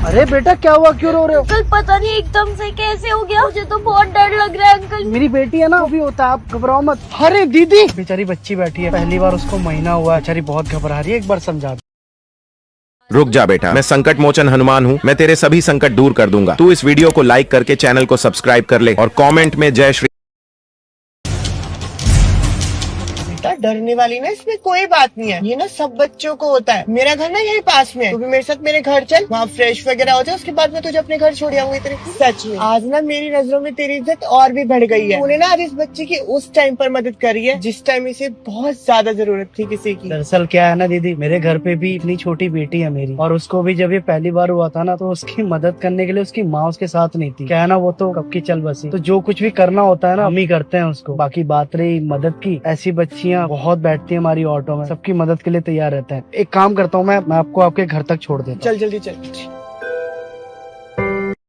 अरे बेटा क्या हुआ, क्यों रो रहे हो? अंकल पता नहीं एकदम से कैसे हो गया, मुझे तो बहुत डर लग रहा है अंकल। मेरी बेटी है ना, वो भी होता है, आप घबराओ मत। अरे दीदी, बेचारी बच्ची बैठी है, पहली बार उसको महीना हुआ है, बेचारी बहुत घबरा रही है, एक बार समझा दो। रुक जा बेटा, मैं संकट मोचन हनुमान हूँ। मैं तेरे सभी संकट दूर कर दूंगा। तू इस वीडियो को लाइक करके चैनल को सब्सक्राइब कर ले और कमेंट में जय श्री। बेटा डरने वाली ना इसमें कोई बात नहीं है, ये ना सब बच्चों को होता है। मेरा घर ना यही पास में है, तू भी मेरे साथ मेरे घर चल, वहाँ फ्रेश वगैरह हो जाए, उसके बाद मैं तुझे अपने घर छोड़ आऊंगी। तेरे सच में आज ना मेरी नजरों में तेरी इज्जत और भी बढ़ गई है। तूने ना आज इस बच्ची की उस टाइम पर मदद करी है जिस टाइम इसे बहुत ज्यादा जरूरत थी किसी की। दरअसल क्या है ना दीदी, मेरे घर पे भी इतनी छोटी बेटी है मेरी, और उसको भी जब ये पहली बार हुआ था ना, तो उसकी मदद करने के लिए उसकी माँ उसके साथ नहीं थी। क्या है ना, वो तो कब की चल बसी, तो जो कुछ भी करना होता है ना, हम ही करते हैं उसको। बाकी बात रही मदद की, ऐसी बच्चियाँ बहुत बैठती है हमारी ऑटो में, सबकी मदद के लिए तैयार रहते हैं। एक काम करता हूँ मैं आपको आपके घर तक छोड़ देता हूँ। चल जल्दी चल।